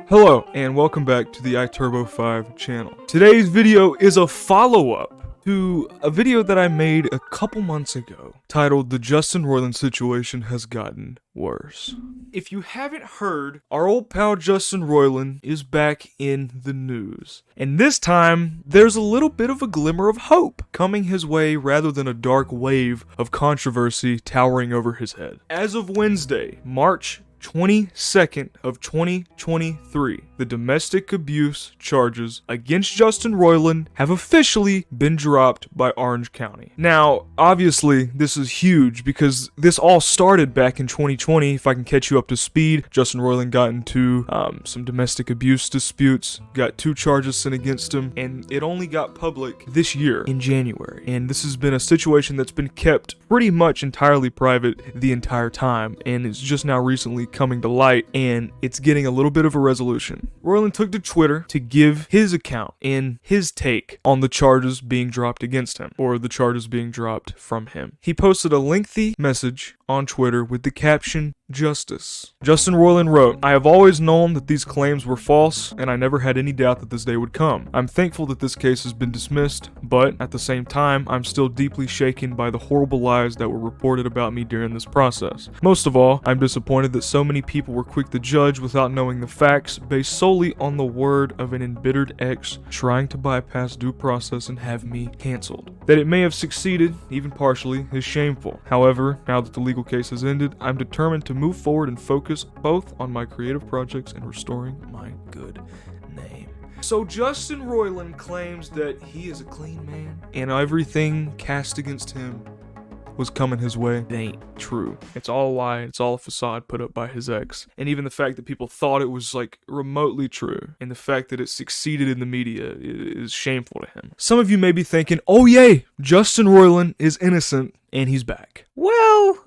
Hello, and welcome back to the iTurbo 5 channel. Today's video is a follow-up to a video that I made a couple months ago, titled The Justin Roiland Situation Has Gotten Worse. If you haven't heard, our old pal Justin Roiland is back in the news. And this time, there's a little bit of a glimmer of hope coming his way rather than a dark wave of controversy towering over his head. As of Wednesday, March 22nd of 2023, the domestic abuse charges against Justin Roiland have officially been dropped by Orange County. Now, obviously, this is huge because this all started back in 2020. If I can catch you up to speed, Justin Roiland got into some domestic abuse disputes, got 2 charges sent against him, and it only got public this year in January. And this has been a situation that's been kept pretty much entirely private the entire time, and it's just now recently coming to light, and it's getting a little bit of a resolution. Roiland took to Twitter to give his account and his take on the charges being dropped against him, or the charges being dropped from him. He posted a lengthy message on Twitter with the caption, "Justice." Justin Roiland wrote, "I have always known that these claims were false, and I never had any doubt that this day would come. I'm thankful that this case has been dismissed, but at the same time, I'm still deeply shaken by the horrible lies that were reported about me during this process. Most of all, I'm disappointed that so many people were quick to judge without knowing the facts, based solely on the word of an embittered ex trying to bypass due process and have me canceled. That it may have succeeded, even partially, is shameful. However, now that the legal case has ended, I'm determined to move forward and focus both on my creative projects and restoring my good name." So Justin Roiland claims that he is a clean man and everything cast against him was coming his way. It ain't true. It's all a lie. It's all a facade put up by his ex. And even the fact that people thought it was like remotely true, and the fact that it succeeded in the media is shameful to him. Some of you may be thinking, oh yay, Justin Roiland is innocent and he's back. Well,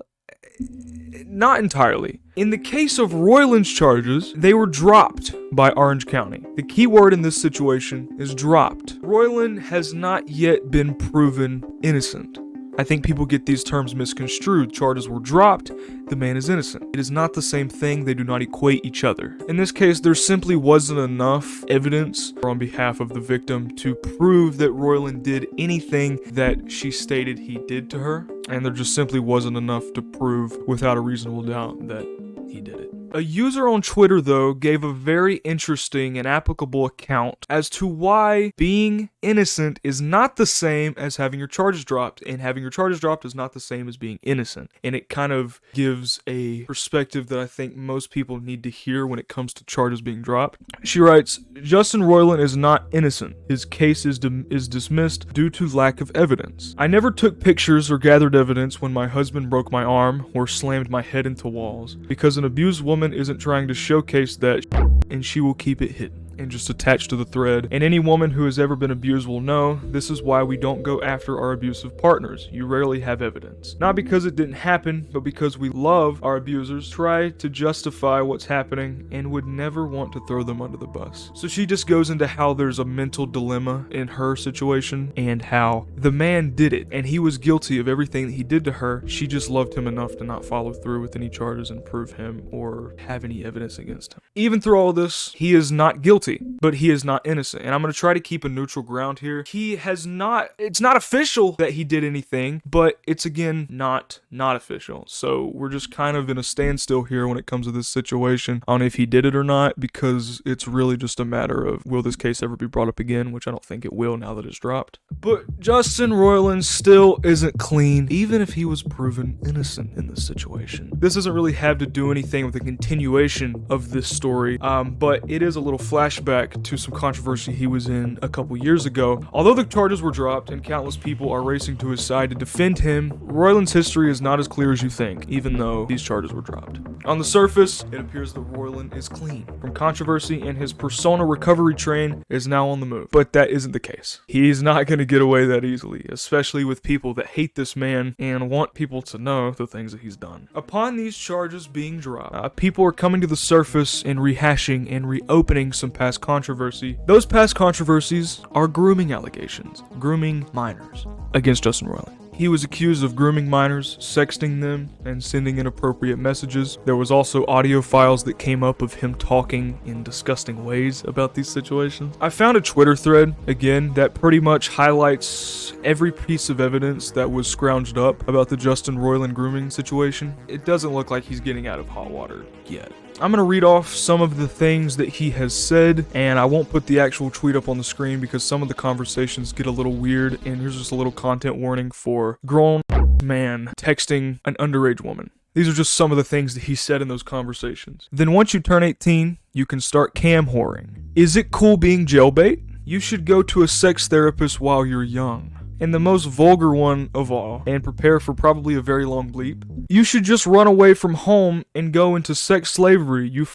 not entirely. In the case of Roiland's charges, they were dropped by Orange County. The key word in this situation is dropped. Roiland has not yet been proven innocent. I think people get these terms misconstrued. Charges were dropped, the man is innocent. It is not the same thing, they do not equate each other. In this case, there simply wasn't enough evidence on behalf of the victim to prove that Roiland did anything that she stated he did to her, and there just simply wasn't enough to prove without a reasonable doubt that he did it. A user on Twitter, though, gave a very interesting and applicable account as to why being innocent is not the same as having your charges dropped, and having your charges dropped is not the same as being innocent. And it kind of gives a perspective that I think most people need to hear when it comes to charges being dropped. She writes, "Justin Roiland is not innocent. His case is dismissed due to lack of evidence. I never took pictures or gathered evidence when my husband broke my arm or slammed my head into walls, because an abused woman isn't trying to showcase that, and she will keep it hidden." And just attached to the thread, "And any woman who has ever been abused will know this is why we don't go after our abusive partners. You rarely have evidence. Not because it didn't happen, but because we love our abusers, try to justify what's happening, and would never want to throw them under the bus." So she just goes into how there's a mental dilemma in her situation, and how the man did it, and he was guilty of everything that he did to her. She just loved him enough to not follow through with any charges and prove him or have any evidence against him. Even through all this, he is not guilty, but he is not innocent. And I'm going to try to keep a neutral ground here. It's not official that he did anything, but it's again not official. So we're just kind of in a standstill here when it comes to this situation on if he did it or not, because it's really just a matter of, will this case ever be brought up again, which I don't think it will now that it's dropped. But Justin Roiland still isn't clean, even if he was proven innocent in this situation. This doesn't really have to do anything with the continuation of this story, but it is a little flashback to some controversy he was in a couple years ago. Although the charges were dropped and countless people are racing to his side to defend him, Roiland's history is not as clear as you think, even though these charges were dropped. On the surface, it appears that Roiland is clean from controversy, and his persona recovery train is now on the move. But that isn't the case. He's not going to get away that easily, especially with people that hate this man and want people to know the things that he's done. Upon these charges being dropped, people are coming to the surface and rehashing and reopening some past controversy. Those past controversies are grooming allegations, grooming minors against Justin Roiland. He was accused of grooming minors, sexting them, and sending inappropriate messages. There was also audio files that came up of him talking in disgusting ways about these situations. I found a Twitter thread, again, that pretty much highlights every piece of evidence that was scrounged up about the Justin Roiland grooming situation. It doesn't look like he's getting out of hot water yet. I'm going to read off some of the things that he has said, and I won't put the actual tweet up on the screen because some of the conversations get a little weird, and here's just a little content warning for grown man texting an underage woman. These are just some of the things that he said in those conversations. Then once you turn 18, you can start cam whoring. Is it cool being jailbait? You should go to a sex therapist while you're young. And the most vulgar one of all, and prepare for probably a very long bleep, you should just run away from home and go into sex slavery, you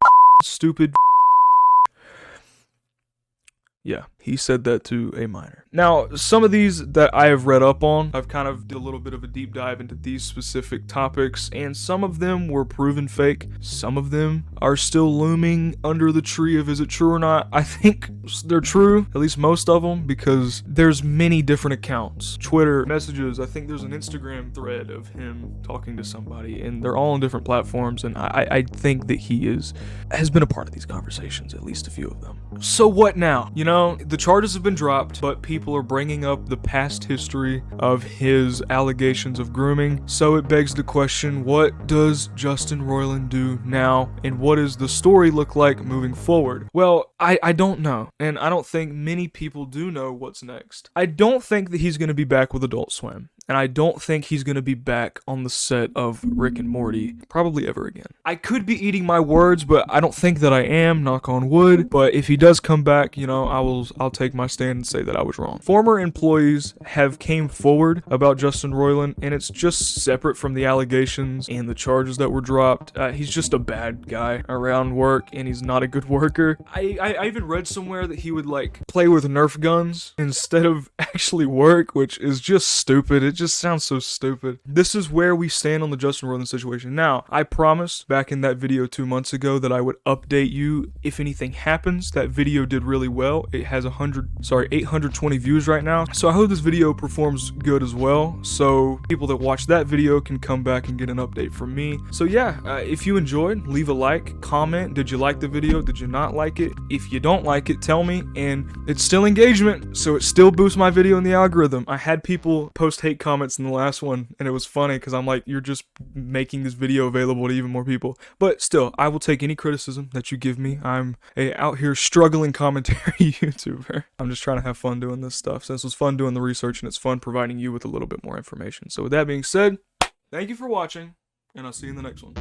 stupid. Yeah, he said that to a minor. Now, some of these that I have read up on, I've kind of did a little bit of a deep dive into these specific topics, and some of them were proven fake. Some of them are still looming under the tree of is it true or not. I think they're true, at least most of them, because there's many different accounts. Twitter, messages, I think there's an Instagram thread of him talking to somebody, and they're all on different platforms, and I think that he has been a part of these conversations, at least a few of them. So what now? You know, the charges have been dropped, but people are bringing up the past history of his allegations of grooming. So it begs the question, what does Justin Roiland do now, and what does the story look like moving forward? Well, I don't know, and I don't think many people do know what's next. I don't think that he's going to be back with Adult Swim. And I don't think he's going to be back on the set of Rick and Morty, probably ever again. I could be eating my words, but I don't think that I am, knock on wood. But if he does come back, you know, I'll take my stand and say that I was wrong. Former employees have came forward about Justin Roiland, and it's just separate from the allegations and the charges that were dropped. He's just a bad guy around work, and he's not a good worker. I even read somewhere that he would, like, play with Nerf guns instead of actually work, which is just stupid. It just sounds so stupid. This is where we stand on the Justin Roiland situation. Now, I promised back in that video 2 months ago that I would update you if anything happens. That video did really well. It has 820 views right now. So I hope this video performs good as well. So people that watch that video can come back and get an update from me. So yeah, if you enjoyed, leave a like, comment. Did you like the video? Did you not like it? If you don't like it, tell me. And it's still engagement, so it still boosts my video in the algorithm. I had people post hate comments in the last one, and it was funny because I'm like, you're just making this video available to even more people. But still, I will take any criticism that you give me. I'm a out here struggling commentary YouTuber. I'm just trying to have fun doing this stuff, since it's fun doing the research and it's fun providing you with a little bit more information. So with that being said, thank you for watching, and I'll see you in the next one.